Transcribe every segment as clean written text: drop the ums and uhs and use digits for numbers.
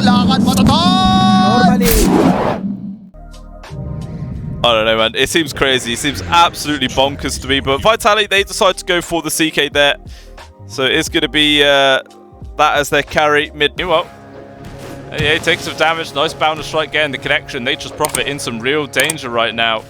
lakad matatag! I don't know, man. It seems crazy. It seems absolutely bonkers to me. But Vitality, they decide to go for the CK there. So it's going to be that as their carry mid. Well, yeah, taking some damage. Nice bound and strike getting the connection. They just profit in some real danger right now.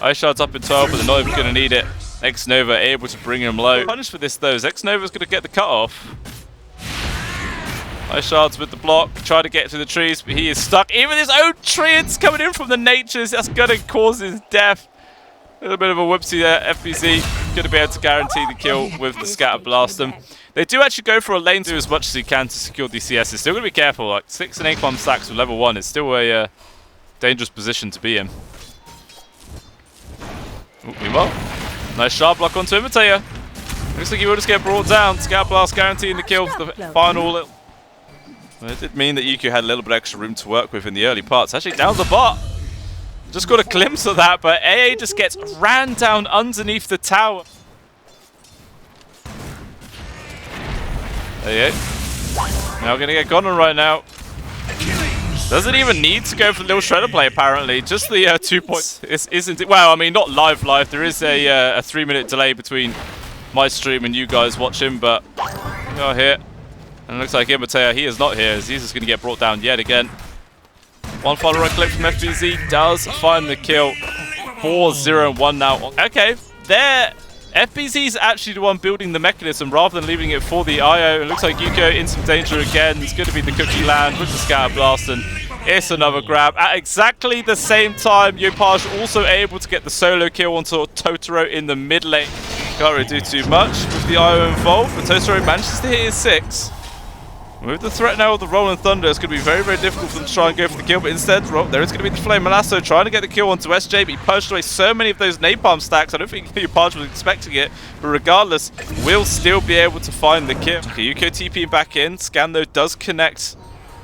Ice Shard's up in 12, but they're not even going to need it. X-Nova able to bring him low. Punish for this though, is X-Nova's going to get the cut off. Ice Shard's with the block, try to get through the trees, but he is stuck. Even his own treants coming in from the natures, that's going to cause his death. A little bit of a whoopsie there. FBZ going to be able to guarantee the kill with the Scatter Blast. They do actually go for a lane, do as much as he can to secure these CSs. Still going to be careful, like 6 and 8 bomb stacks with level 1 is still a dangerous position to be in. Meanwhile, nice sharp block onto Imitator. Looks like he will just get brought down. Scout Blast guaranteeing the kill for the final. Well, it did mean that UQ had a little bit extra room to work with in the early parts. Actually, down the bot. Just got a glimpse of that, but AA just gets ran down underneath the tower. There you go. Now we're going to get Gonan right now. Doesn't even need to go for the little shredder play, apparently. Just the 2 points. Isn't it? Well, I mean, not live. There is a 3-minute delay between my stream and you guys watching, but we are here. And it looks like Imitator, he is not here, as he's just going to get brought down yet again. One final right click from FBZ does find the kill. 4-0-1 now. Okay, there. FBZ is actually the one building the mechanism rather than leaving it for the IO. It looks like Yuko in some danger again. It's going to be the cookie land with the Scatter Blast, and it's another grab. At exactly the same time, Yopaj also able to get the solo kill onto Totoro in the mid lane. Can't really do too much with the IO involved, but Totoro manages to hit his 6. With the threat now of the Rolling Thunder, it's going to be very, very difficult for them to try and go for the kill, but instead, there is going to be the Flame Malasso trying to get the kill onto SJ, but he purged away so many of those napalm stacks. I don't think Yopaj was expecting it, but regardless, will still be able to find the kill. Okay, Yuko TP back in. Scan, though, does connect.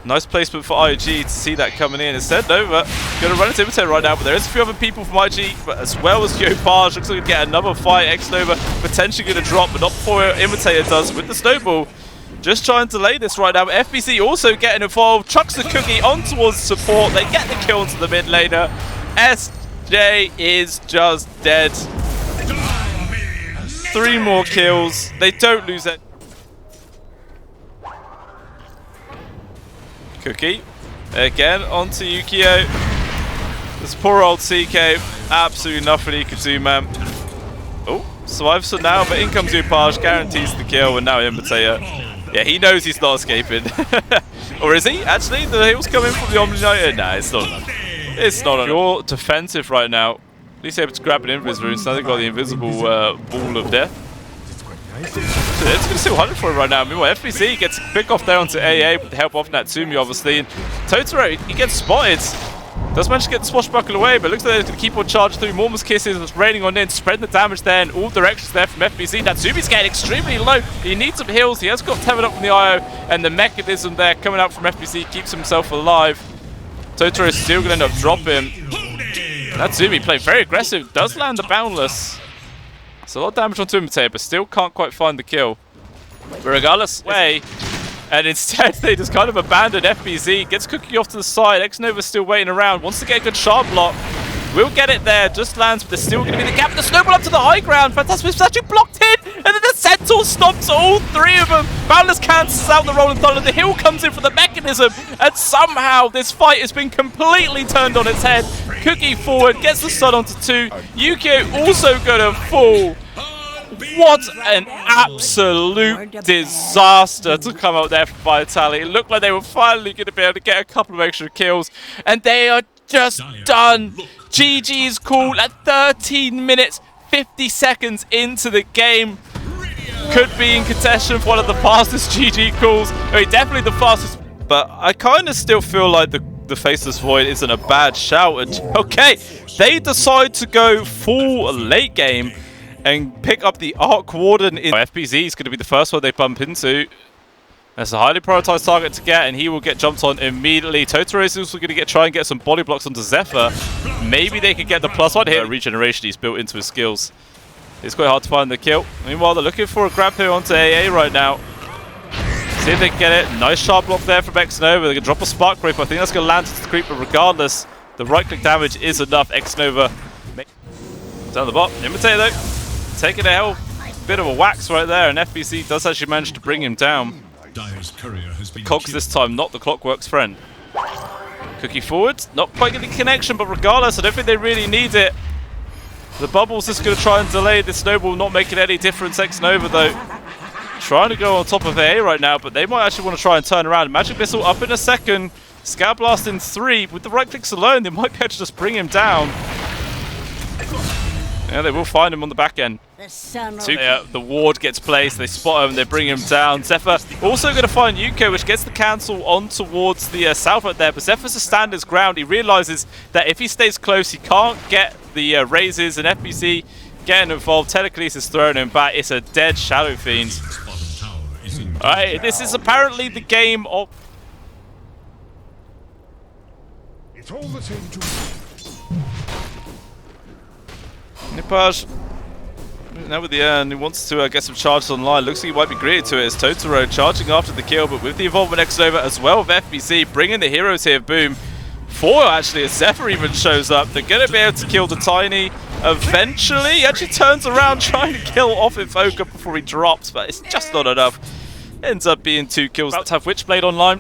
Nice placement for IG to see that coming in. Instead, Nova going to run into Imitator right now, but there is a few other people from IG, but as well as Yopaj. Looks like we get another fight. X-Nova potentially going to drop, but not before Imitator does with the snowball. Just trying to delay this right now. FBC also getting involved. Chucks the cookie on towards support. They get the kill into the mid laner. SJ is just dead. 3 more kills. They don't lose it. Cookie. Again onto Yukio. This poor old CK. Absolutely nothing he could do, man. Oh, survives for now, but in comes Yopaj. Guarantees the kill, and now Imitator. Yeah, he knows he's not escaping. Or is he? Actually, the heal's coming from the Omni Knight. Nah, it's not enough. It's not enough. You're defensive right now. At least able to grab an Invis rune, so now they've got the invisible ball of death. So it's going to still 100 for him right now. Meanwhile, FBC gets a pick off there onto AA with the help of Natsumi, obviously. And Totoro, he gets spotted. Does manage to get the swashbuckle away, but looks like they're going to keep on charging through. Mormon's kisses, it's raining on in, spreading the damage there in all directions there from FBC. Natsumi's getting extremely low. He needs some heals. He has got tethered up from the IO, and the mechanism there coming out from FBC keeps himself alive. Totoro is still going to end up dropping. Natsumi playing very aggressive, does land the Boundless. It's a lot of damage onto Imitator, but still can't quite find the kill. But regardless, way. And instead, they just kind of abandon FBZ. Gets Cookie off to the side. X-Nova's still waiting around. Wants to get a good shard block. Will get it there. Just lands, but there's still going to be the gap. The snowball up to the high ground. Fantastic's actually blocked in. And then the Centaur stomps all 3 of them. Boundless cancels out the Rolling Thunder. The hill comes in for the mechanism. And somehow, this fight has been completely turned on its head. Cookie forward. Gets the stun onto 2. Yukio also going to fall. What an absolute disaster to come out there for Vitality. It looked like they were finally going to be able to get a couple of extra kills, and they are just done. GG's call at 13 minutes, 50 seconds into the game. Could be in contention for one of the fastest GG calls. I mean, definitely the fastest. But I kind of still feel like the Faceless Void isn't a bad shout. And okay, they decide to go full late game and pick up the Arc Warden. FBZ is going to be the first one they bump into. That's a highly prioritized target to get, and he will get jumped on immediately. Totoro is also going to try and get some body blocks onto Zephyr. Maybe they could get the +1 hit. Regeneration he's built into his skills. It's quite hard to find the kill. Meanwhile, they're looking for a grab here onto AA right now. See if they can get it. Nice sharp block there from Xnova. They can drop a spark creep. I think that's going to land into the creep, but regardless, the right click damage is enough. Xnova down the bot. Imitate though, taking a hell bit of a wax right there, and FBC does actually manage to bring him down. The cogs this time, not the Clockwork's friend. Cookie forward, not quite getting connection, but regardless, I don't think they really need it. The bubble's just going to try and delay this snowball, not making any difference. Xnova though, trying to go on top of A right now, but they might actually want to try and turn around. Magic Missile up in a second, Scab Blast in 3. With the right clicks alone, they might be able to just bring him down. Yeah, they will find him on the back end. The ward gets placed, they spot him, they bring him down. Zephyr also going to find Yuko, which gets the cancel on towards the south right there. But Zephyr's to stand his ground. He realizes that if he stays close, he can't get the raises, and FBC getting involved. Telekinesis throwing him back. It's a dead Shadow Fiend. Alright, this is apparently the game of... It's all the same to me. Nipaj now with the urn, he wants to get some charges online. Looks like he might be greeted to it as Totoro charging after the kill, but with the involvement of Xnova as well with FBC, bringing the heroes here, boom. 4 actually, as Zephyr even shows up. They're going to be able to kill the Tiny eventually. He actually turns around trying to kill off Invoker before he drops, but it's just not enough. Ends up being 2 kills. About to have Witchblade online.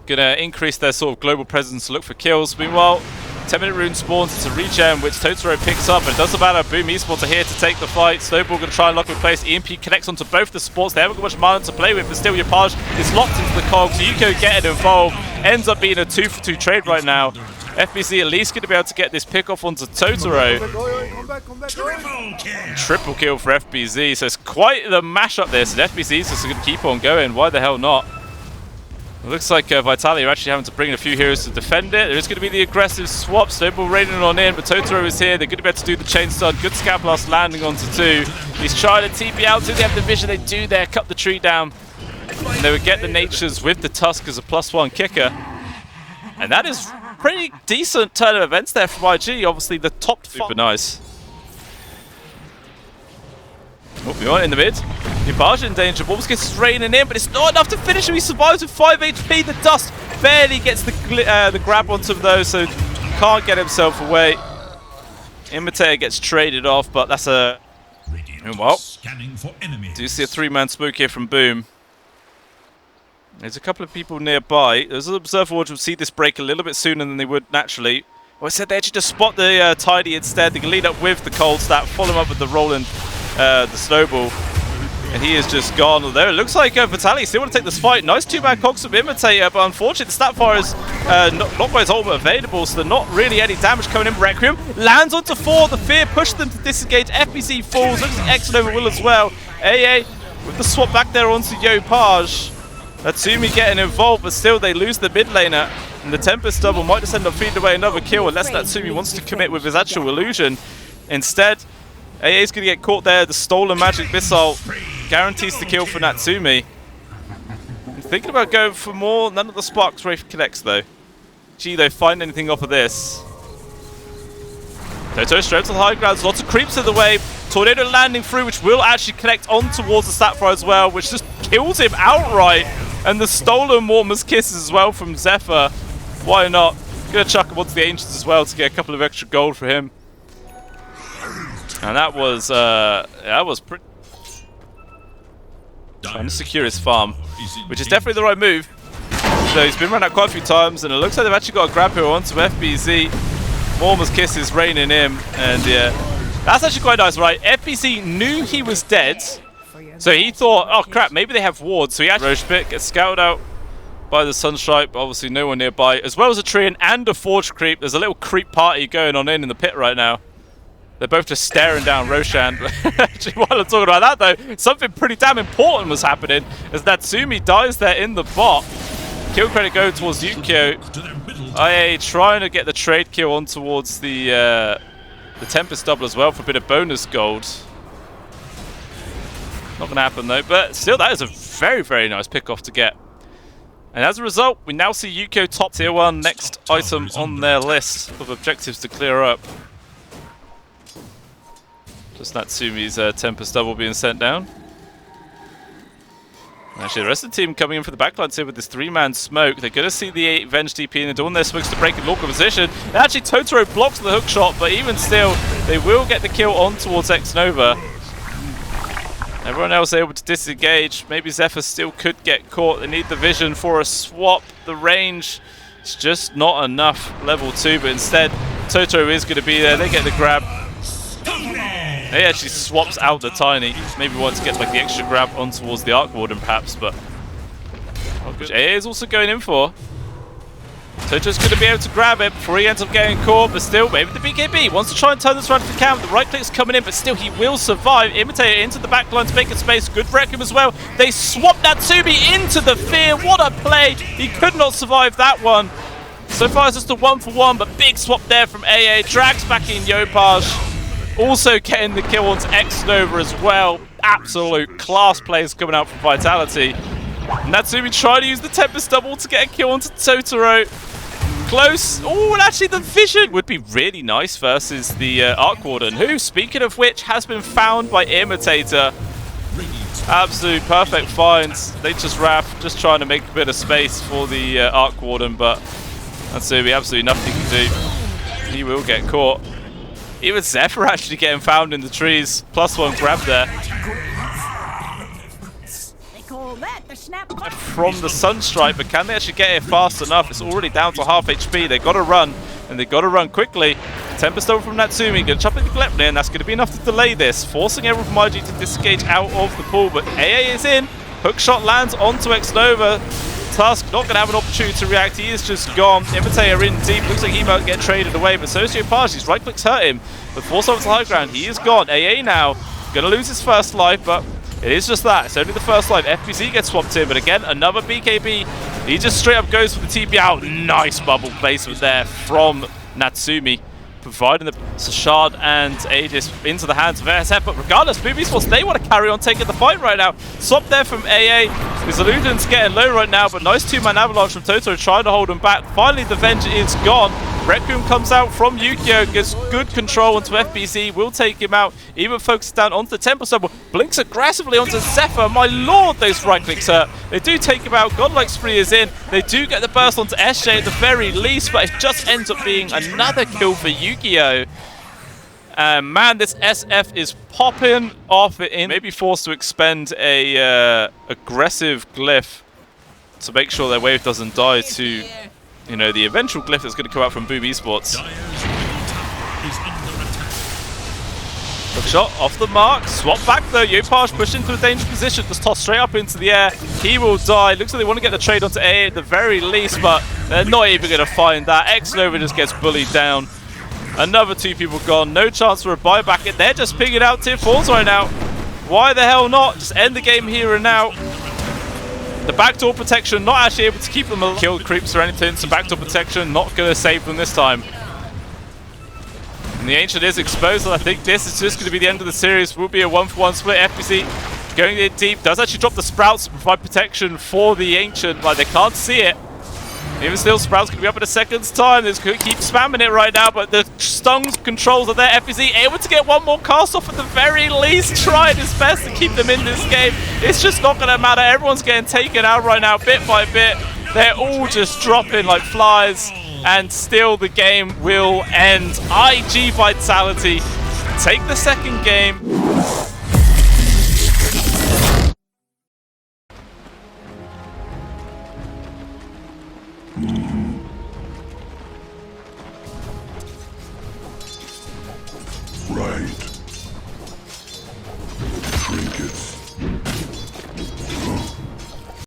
Gonna increase their sort of global presence to look for kills. Meanwhile, 10-minute rune spawns, it's a regen, which Totoro picks up, and it doesn't matter. Boom, Esports are here to take the fight. Snowball going to try and lock in place. EMP connects onto both the spots. They haven't got much mana to play with, but still Yapaj is locked into the cogs. Yuko getting involved. Ends up being a 2-for-2 trade right now. FBC at least going to be able to get this pick off onto Totoro. Triple kill for FBC, so it's quite the mashup this, and FBC is just going to keep on going. Why the hell not? It looks like Vitality are actually having to bring in a few heroes to defend it. There is going to be the aggressive swap. Snowball raining on in, but Totoro is here. They're going to be able to do the chain stun. Good Scab Blast landing onto 2. He's trying to TP out. Do they have the vision? They do there. Cut the tree down. And they would get the Natures with the Tusk as a +1 kicker. And that is pretty decent turn of events there from IG. Obviously, the top 5. Super nice. Oh, we are in the mid. Yapaj in danger. Wolves gets raining in, but it's not enough to finish him. He survives with 5 HP. The dust barely gets the grab onto those, so can't get himself away. Imitator gets traded off, but that's a... Well, do you see a 3-man smoke here from Boom? There's a couple of people nearby. There's an observer which will see this break a little bit sooner than they would naturally. Well, I said they actually just spot the Tidy instead. They can lead up with the cold stat, follow him up with the Roland, the Snowball. And he is just gone there. It looks like Vitality still want to take this fight. Nice 2-man cogs from Imitator, but unfortunately the stat fire is not quite his ultimate available, so there's not really any damage coming in. Requiem lands onto 4. The fear pushed them to disengage. FBC falls. Looks like Xnova will as well. AA with the swap back there onto Yapaj. Natsumi getting involved, but still they lose the mid laner. And the Tempest double might just end up feeding away another kill unless Natsumi wants to commit with his actual illusion. Instead, AA is going to get caught there. The stolen magic missile guarantees the kill for Natsumi. I'm thinking about going for more. None of the sparks Wraith connects though. Gee, they find anything off of this. Toto straight to the high grounds. Lots of creeps in the way. Tornado landing through, which will actually connect on towards the Sapphire as well, which just kills him outright. And the stolen Mortimer's Kisses as well from Zephyr. Why not? Gonna chuck him onto the Ancients as well to get a couple of extra gold for him. And that was pretty... Trying to secure his farm, which is definitely the right move. So he's been run out quite a few times, and it looks like they've actually got a grab here onto FBZ. Mortimer's Kisses raining in, and yeah, that's actually quite nice, right? FBC knew he was dead, so he thought, oh crap, maybe they have wards. So he actually Roche Pit gets scouted out by the Sunstripe, obviously no one nearby, as well as a Treant and a Forge creep. There's a little creep party going on in the pit right now. They're both just staring down Roshan. Actually, while I'm talking about that though, something pretty damn important was happening as Natsumi dies there in the bot. Kill credit going towards Yukio. IA trying to get the trade kill on towards the Tempest double as well for a bit of bonus gold. Not going to happen though, but still that is a very, very nice pick-off to get. And as a result, we now see Yukio top tier 1, next item on their list of objectives to clear up. Just Natsumi's Tempest double being sent down. Actually, the rest of the team coming in for the backlines here with this 3-man smoke. They're going to see the Avenge DP and they're doing their smokes to break in local position. And actually, Totoro blocks the hook shot, but even still, they will get the kill on towards X-Nova. Everyone else able to disengage. Maybe Zephyr still could get caught. They need the vision for a swap. The range is just not enough. Level 2, but instead, Totoro is going to be there. They get the grab. He actually swaps out the Tiny. Maybe wants to get like the extra grab on towards the Arc Warden perhaps, but which AA is also going in for. Totoro's going to be able to grab it before he ends up getting caught, but still, maybe the BKB wants to try and turn this around to the camp. The right click's coming in, but still he will survive. Imitator into the backline to make a space. Good for Requiem as well. They swap Natsumi into the Fear. What a play! He could not survive that one. So far it's just a 1-for-1, but big swap there from AA. Drags back in Yopaj. Also getting the kill onto X-Nova as well. Absolute class plays coming out from Vitality. Natsumi trying to use the Tempest double to get a kill onto Totoro. Close. Oh, and actually the vision would be really nice versus the Arc Warden, who, speaking of which, has been found by Imitator. Absolute perfect finds. They just Wrath, just trying to make a bit of space for the Arc Warden, but Natsumi, absolutely nothing he can do. He will get caught. Even Zephyr actually getting found in the trees. +1 grab there. From the Sunstrike, but can they actually get it fast enough? It's already down to half HP. They've got to run, and they've got to run quickly. Tempest over from Natsumi, going to chop in the Glepnir, and that's going to be enough to delay this, forcing everyone from iG to disengage out of the pool. But AA is in. Hookshot lands onto X-Nova. Tusk not going to have an opportunity to react. He is just gone. Imitator in deep. Looks like he might get traded away, but so is Yopaj. His right clicks hurt him. But forced over to high ground. He is gone. AA now going to lose his first life, but it is just that. It's only the first life. FBZ gets swapped in, but again, another BKB. He just straight up goes for the TP out. Nice bubble placement there from Natsumi, providing the Shard and Aegis into the hands of ASF. But regardless, BO2 Esports, they want to carry on taking the fight right now. Swap there from AA. His Illusion's getting low right now, but nice 2-man avalanche from Totoro trying to hold him back. Finally, the Venge is gone. Requiem comes out from Yukio, gets good control onto FBZ, will take him out, even focuses down onto the Tempest double, blinks aggressively onto Zephyr. My lord, those right clicks hurt. They do take him out, Godlike Spree is in, they do get the burst onto SJ at the very least, but it just ends up being another kill for Yukio. And man, this SF is popping off it in. Maybe forced to expend a aggressive glyph to make sure their wave doesn't die to, you know, the eventual glyph that's going to come out from BO2 Esports. Hook shot off the mark. Swap back though. Yopaj pushed into a dangerous position. Just tossed straight up into the air. He will die. Looks like they want to get the trade onto A at the very least, but they're not even going to find that. X-Nova just gets bullied down. Another 2 people gone. No chance for a buyback. And they're just picking out tier 4s right now. Why the hell not? Just end the game here and now. The backdoor protection not actually able to keep them alive. Kill creeps or anything, so backdoor protection not going to save them this time. And the Ancient is exposed, and I think this is just going to be the end of the series. Will be a 1-for-1 split. FBC going in deep, does actually drop the Sprouts to provide protection for the Ancient. Like, they can't see it. Even still, Sprout's going to be up in a second's time. They're going to keep spamming it right now, but the stun controls are there. FBZ able to get one more cast off at the very least. Trying his best to keep them in this game. It's just not going to matter. Everyone's getting taken out right now, bit by bit. They're all just dropping like flies, and still the game will end. iG.Vitality take the second game. Right.